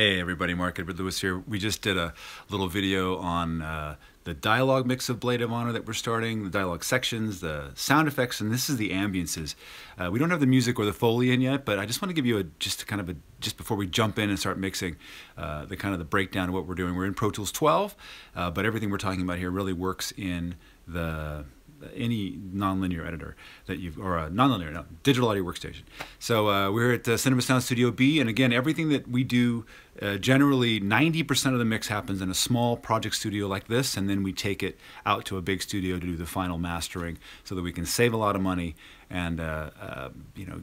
Hey everybody, Mark Edward Lewis here. We just did a little video on the dialogue mix of Blade of Honor that we're starting, the dialogue sections, the sound effects, and this is the ambiences. We don't have the music or the Foley in yet, but I just want to give you just before we jump in and start mixing, the breakdown of what we're doing. We're in Pro Tools 12, but everything we're talking about here really works in any nonlinear editor that digital audio workstation. So we're at Cinema Sound Studio B, and again, everything that we do, generally 90% of the mix happens in a small project studio like this, and then we take it out to a big studio to do the final mastering so that we can save a lot of money and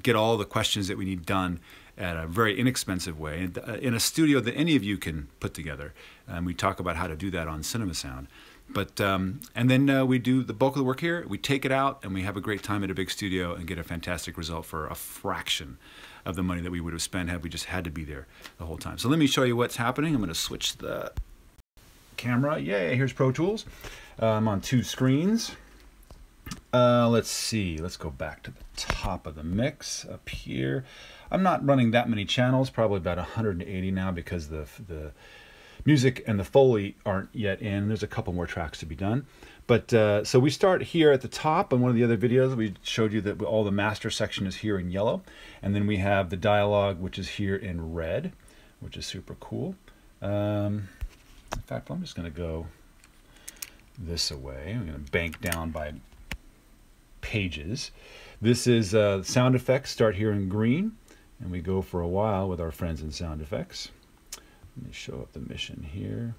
get all the questions that we need done at a very inexpensive way in a studio that any of you can put together. And we talk about how to do that on Cinema Sound. But and then we do the bulk of the work here. We take it out and we have a great time at a big studio and get a fantastic result for a fraction of the money that we would have spent had we just had to be there the whole time. So let me show you what's happening. I'm going to switch the camera. Yay, here's Pro Tools. I'm on two screens. Let's see. Let's go back to the top of the mix up here. I'm not running that many channels, probably about 180 now because the music and the Foley aren't yet in. There's a couple more tracks to be done. But so we start here at the top. In one of the other videos, we showed you that all the master section is here in yellow. And then we have the dialogue, which is here in red, which is super cool. In fact, I'm just going to go this way. I'm going to bank down by pages. This is sound effects, start here in green. And we go for a while with our friends in sound effects. Let me show up the mission here.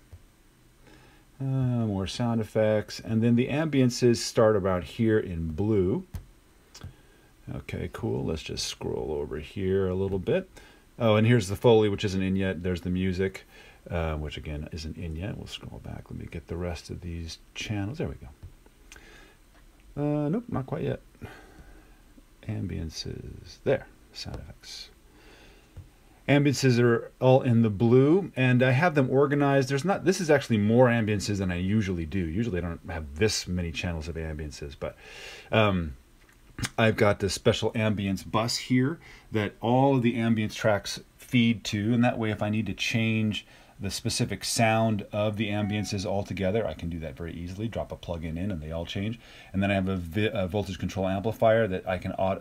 More sound effects. And then the ambiences start about here in blue. Okay, cool. Let's just scroll over here a little bit. Oh, and here's the Foley, which isn't in yet. There's the music, which again isn't in yet. We'll scroll back. Let me get the rest of these channels. There we go. Nope, not quite yet. Ambiences. There. Sound effects. Ambiences are all in the blue, and I have them organized. This is actually more ambiences than I usually do. Usually I don't have this many channels of ambiences, but I've got this special ambience bus here that all of the ambience tracks feed to, and that way if I need to change the specific sound of the ambiences altogether, I can do that very easily. Drop a plug-in in and they all change. And then I have a voltage control amplifier that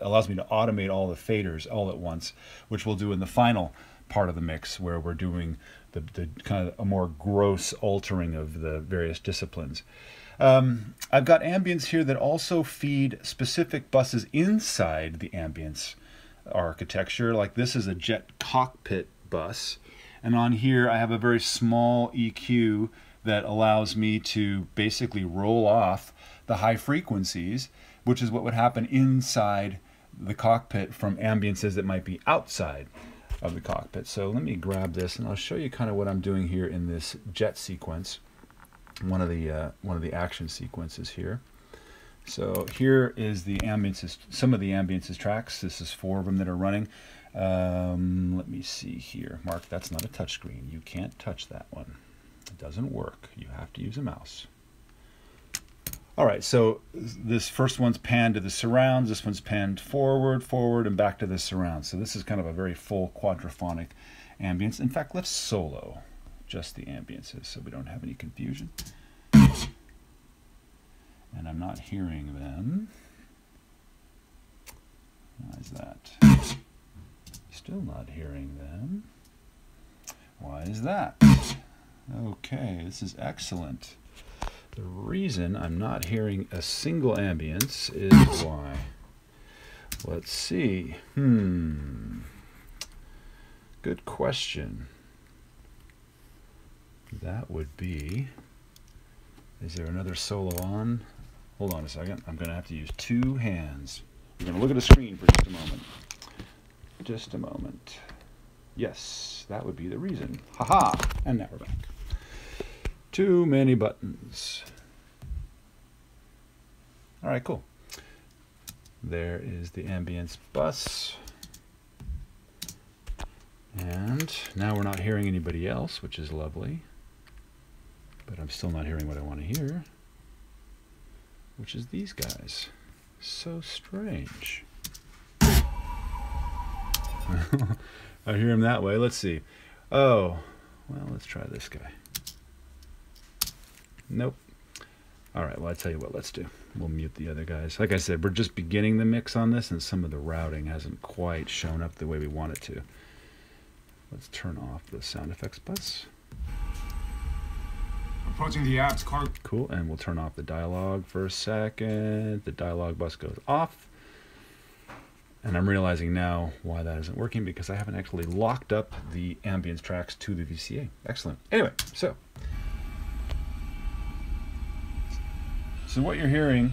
allows me to automate all the faders all at once, which we'll do in the final part of the mix where we're doing the kind of a more gross altering of the various disciplines. I've got ambience here that also feed specific buses inside the ambience architecture. Like this is a jet cockpit bus. And on here, I have a very small EQ that allows me to basically roll off the high frequencies, which is what would happen inside the cockpit from ambiences that might be outside of the cockpit. So let me grab this, and I'll show you kind of what I'm doing here in this jet sequence, one of the action sequences here. So here is the ambiences, some of the ambiences tracks. This is 4 of them that are running. Let me see here. Mark, that's not a touch screen. You can't touch that one. It doesn't work. You have to use a mouse. All right, so this first one's panned to the surrounds. This one's panned forward, and back to the surrounds. So this is kind of a very full quadraphonic ambience. In fact, let's solo just the ambiences so we don't have any confusion. And I'm not hearing them. Why is that? Still not hearing them. Why is that? Okay, this is excellent. The reason I'm not hearing a single ambience is why. Let's see. Good question. That would be, is there another solo on? Hold on a second. I'm going to have to use 2 hands. We're going to look at a screen for just a moment. Just a moment. Yes, that would be the reason. Haha! And now we're back. Too many buttons. All right, cool. There is the ambience bus. And now we're not hearing anybody else, which is lovely. But I'm still not hearing what I want to hear, which is these guys. So strange. I hear him that way. Let's see. Oh, well, let's try this guy. Nope. All right, well, I tell you what, let's do. We'll mute the other guys. Like I said, we're just beginning the mix on this, and some of the routing hasn't quite shown up the way we want it to. Let's turn off the sound effects bus. Approaching the apps car. Cool, and we'll turn off the dialogue for a second. The dialogue bus goes off. And I'm realizing now why that isn't working, because I haven't actually locked up the ambience tracks to the VCA. Excellent. Anyway, so what you're hearing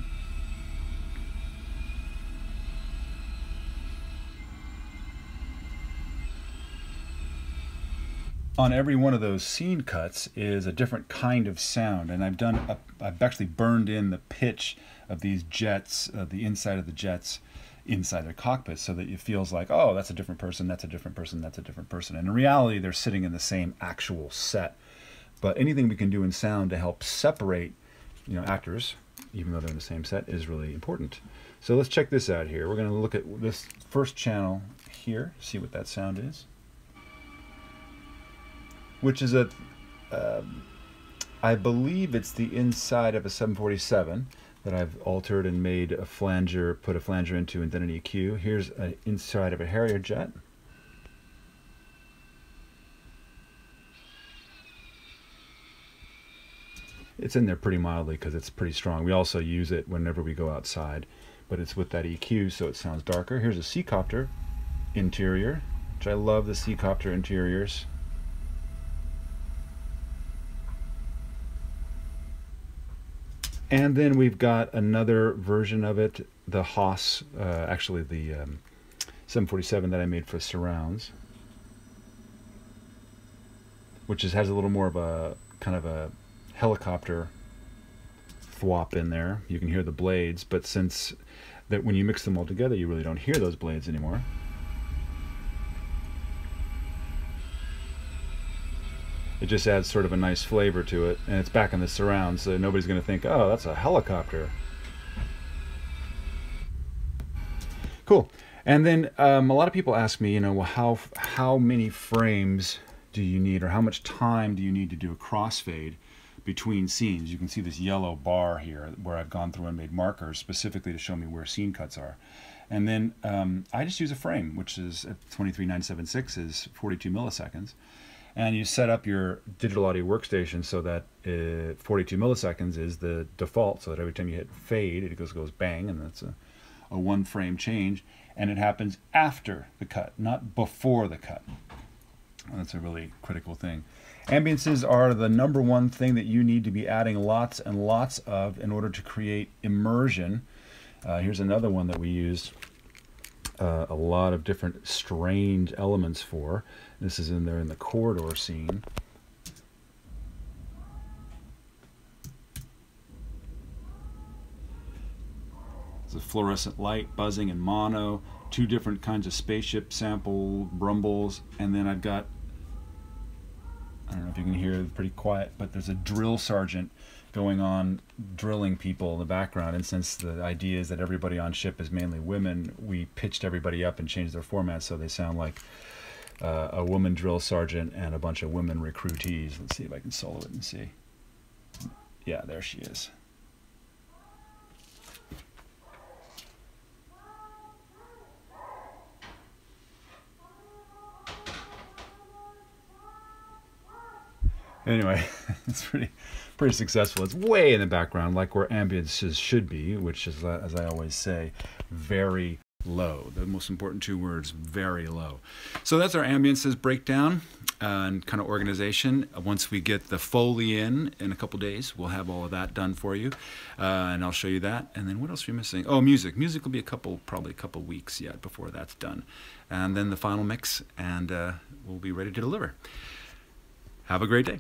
on every one of those scene cuts is a different kind of sound, and I've actually burned in the pitch of these jets, the inside of the jets, inside their cockpit, so that it feels like, oh, that's a different person, that's a different person, that's a different person. And in reality, they're sitting in the same actual set. But anything we can do in sound to help separate, actors, even though they're in the same set, is really important. So let's check this out here. We're going to look at this first channel here, see what that sound is. Which is I believe it's the inside of a 747 that I've altered and made a flanger, put a flanger into, and then an EQ. Here's an inside of a Harrier jet. It's in there pretty mildly because it's pretty strong. We also use it whenever we go outside, but it's with that EQ, so it sounds darker. Here's a Seacopter interior, which I love the Seacopter interiors. And then we've got another version of it, the Haas, actually the 747 that I made for surrounds, which has a little more of a kind of a helicopter thwop in there. You can hear the blades, but since that when you mix them all together, you really don't hear those blades anymore. It just adds sort of a nice flavor to it, and it's back in the surround, so nobody's going to think, oh, that's a helicopter. Cool. And then a lot of people ask me, well, how many frames do you need, or how much time do you need to do a crossfade between scenes? You can see this yellow bar here where I've gone through and made markers specifically to show me where scene cuts are. And then I just use a frame, which is at 23976 is 42 milliseconds. And you set up your digital audio workstation so that 42 milliseconds is the default, so that every time you hit fade, it goes bang, and that's a one frame change. And it happens after the cut, not before the cut. And that's a really critical thing. Ambiences are the #1 thing that you need to be adding lots and lots of in order to create immersion. Here's another one that we used a lot of different strange elements for. This is in there in the corridor scene. It's a fluorescent light, buzzing and mono, 2 different kinds of spaceship sample rumbles, and then I've got, I don't know if you can hear it, pretty quiet, but there's a drill sergeant going on drilling people in the background. And since the idea is that everybody on ship is mainly women, we pitched everybody up and changed their format so they sound like a woman drill sergeant and a bunch of women recruitees. Let's see if I can solo it and see. Yeah, there she is. Anyway, it's pretty successful. It's way in the background, like where ambiences should be, which is, as I always say, very low. The most important 2 words, very low. So that's our ambiences breakdown and kind of organization. Once we get the Foley in a couple days, we'll have all of that done for you, and I'll show you that. And then what else are we missing? Oh, music. Music will be probably a couple weeks yet before that's done. And then the final mix, and we'll be ready to deliver. Have a great day.